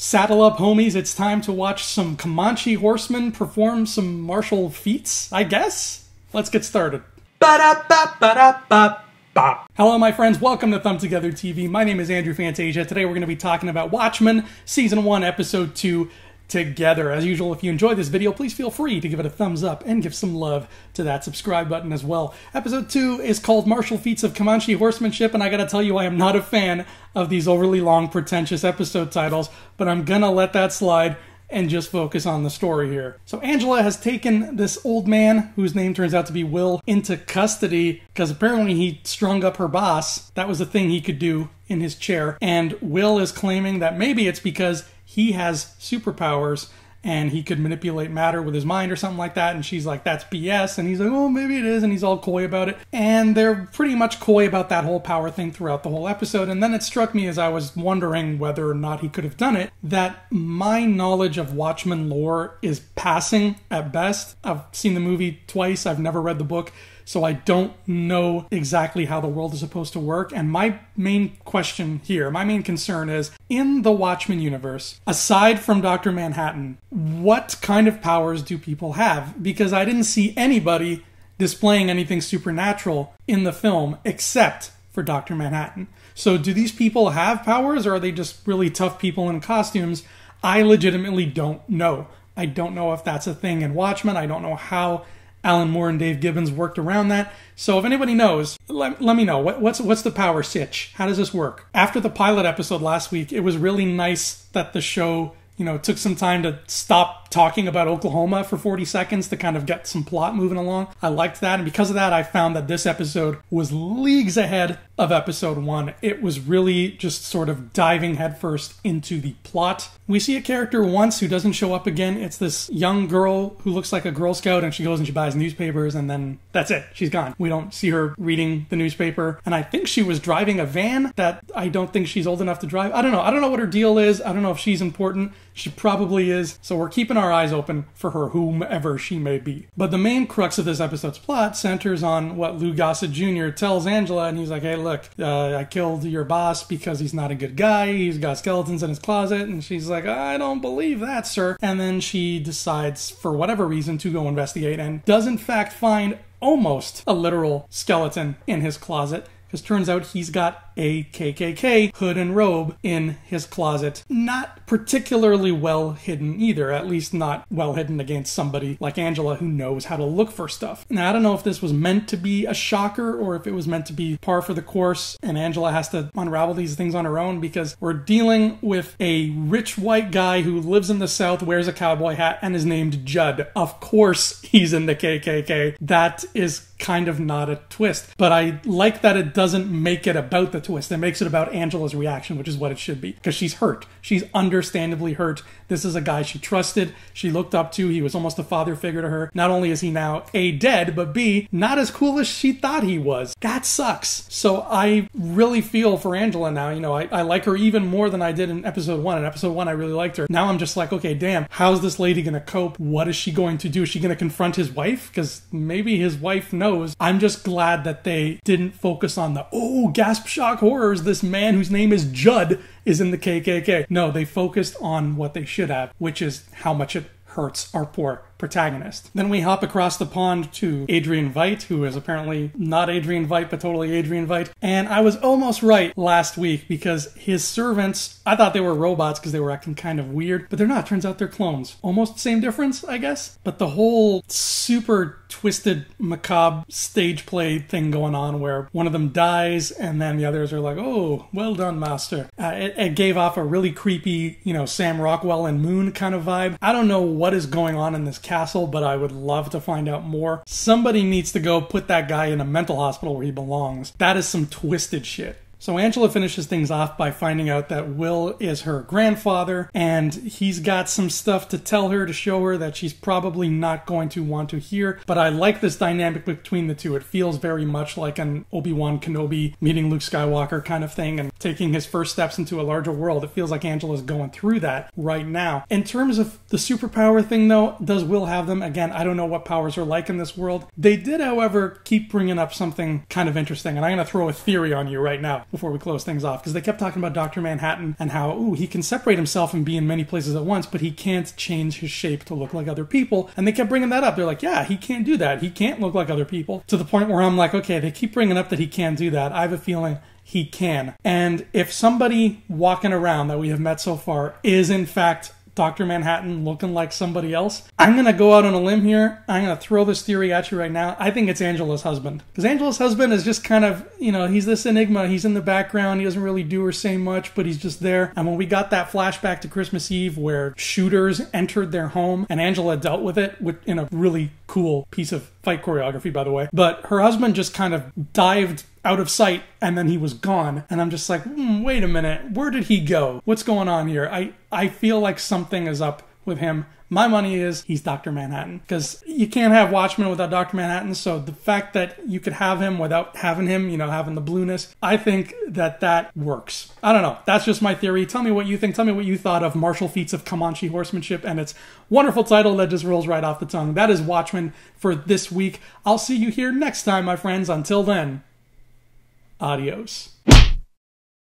Saddle up, homies. It's time to watch some Comanche horsemen perform some martial feats, I guess? Let's get started. Hello, my friends. Welcome to Thumb Together TV. My name is Andrew Fantasia. Today we're going to be talking about Watchmen, Season 1, Episode 2, Together. As usual, if you enjoyed this video, please feel free to give it a thumbs up and give some love to that subscribe button as well. Episode 2 is called Martial Feats of Comanche Horsemanship, and I gotta tell you, I am not a fan of these overly long, pretentious episode titles, but I'm gonna let that slide and just focus on the story here. So Angela has taken this old man, whose name turns out to be Will, into custody because apparently he strung up her boss. That was a thing he could do in his chair. And Will is claiming that maybe it's because he has superpowers and he could manipulate matter with his mind or something like that. And she's like, that's BS. And he's like, oh, maybe it is. And he's all coy about it. And they're pretty much coy about that whole power thing throughout the whole episode. And then it struck me as I was wondering whether or not he could have done it, that my knowledge of Watchmen lore is passing at best. I've seen the movie twice. I've never read the book. So I don't know exactly how the world is supposed to work. And my main question here, my main concern is, in the Watchmen universe, aside from Dr. Manhattan, what kind of powers do people have? Because I didn't see anybody displaying anything supernatural in the film except for Dr. Manhattan. So do these people have powers, or are they just really tough people in costumes? I legitimately don't know. I don't know if that's a thing in Watchmen. I don't know how Alan Moore and Dave Gibbons worked around that. So if anybody knows, let me know. What's the power sitch? How does this work? After the pilot episode last week, it was really nice that the show, took some time to stop talking about Oklahoma for 40 seconds to kind of get some plot moving along. I liked that, and because of that, I found that this episode was leagues ahead of episode 1. It was really just sort of diving headfirst into the plot. We see a character once who doesn't show up again. It's this young girl who looks like a Girl Scout, and she goes and she buys newspapers, and then that's it. She's gone. We don't see her reading the newspaper, and I think she was driving a van that I don't think she's old enough to drive. I don't know what her deal is. I don't know if she's important. She probably is, so we're keeping our eyes open for her, whomever she may be. But the main crux of this episode's plot centers on what Lou Gossett Jr. tells Angela, and he's like, hey, look, I killed your boss because he's not a good guy. He's got skeletons in his closet. And she's like, I don't believe that, sir. And then she decides, for whatever reason, to go investigate and does in fact find almost a literal skeleton in his closet. Because turns out he's got a KKK hood and robe in his closet. Not particularly well hidden either, at least not well hidden against somebody like Angela who knows how to look for stuff. Now, I don't know if this was meant to be a shocker or if it was meant to be par for the course and Angela has to unravel these things on her own, because we're dealing with a rich white guy who lives in the South, wears a cowboy hat, and is named Judd. Of course he's in the KKK. That is kind of not a twist, but I like that it doesn't make it about the twist. It makes it about Angela's reaction, which is what it should be, because she's hurt. She's understandably hurt. This is a guy she trusted, she looked up to. He was almost a father figure to her. Not only is he now A, dead, but B, not as cool as she thought he was. That sucks. So I really feel for Angela now. I like her even more than I did in episode 1. In episode 1, I really liked her. Now I'm just like, okay, damn, how's this lady gonna cope? What is she going to do? Is she gonna confront his wife? Because maybe his wife knows. I'm just glad that they didn't focus on the, oh, gasp, shock, horrors, this man whose name is Judd is in the KKK. No, they focused on what they should have, which is how much it hurts our poor protagonist. Then we hop across the pond to Adrian Veidt, who is apparently not Adrian Veidt, but totally Adrian Veidt. And I was almost right last week because his servants, I thought they were robots because they were acting kind of weird, but they're not. Turns out they're clones. Almost same difference, I guess. But the whole super twisted, macabre stage play thing going on where one of them dies and then the others are like, oh, well done, master. It gave off a really creepy, Sam Rockwell and Moon kind of vibe. I don't know what is going on in this castle, but I would love to find out more. Somebody needs to go put that guy in a mental hospital where he belongs. That is some twisted shit. So Angela finishes things off by finding out that Will is her grandfather, and he's got some stuff to tell her, to show her that she's probably not going to want to hear. But I like this dynamic between the two. It feels very much like an Obi-Wan Kenobi meeting Luke Skywalker kind of thing and taking his first steps into a larger world. It feels like Angela's going through that right now. In terms of the superpower thing, though, does Will have them? Again, I don't know what powers are like in this world. They did, however, keep bringing up something kind of interesting, and I'm going to throw a theory on you right now. before we close things off, because they kept talking about Dr. Manhattan and how, ooh, he can separate himself and be in many places at once, but he can't change his shape to look like other people. And they kept bringing that up. They're like, yeah, he can't do that. He can't look like other people. To the point where I'm like, okay, they keep bringing up that he can't do that. I have a feeling he can. And if somebody walking around that we have met so far is in fact Dr. Manhattan looking like somebody else, I'm going to go out on a limb here. I'm going to throw this theory at you right now. I think it's Angela's husband. Because Angela's husband is just kind of, you know, he's this enigma. He's in the background. He doesn't really do or say much, but he's just there. And when we got that flashback to Christmas Eve where shooters entered their home and Angela dealt with it in a really cool piece of fight choreography, by the way. But her husband just kind of dived out of sight and then he was gone. And I'm just like, wait a minute, where did he go? What's going on here? I feel like something is up with him. My money is he's Dr. Manhattan, because you can't have Watchmen without Dr. Manhattan. So the fact that you could have him without having him, you know, having the blueness, I think that works. I don't know. That's just my theory. Tell me what you think. Tell me what you thought of Martial Feats of Comanche Horsemanship and its wonderful title that just rolls right off the tongue. That is Watchmen for this week. I'll see you here next time, my friends. Until then, adios.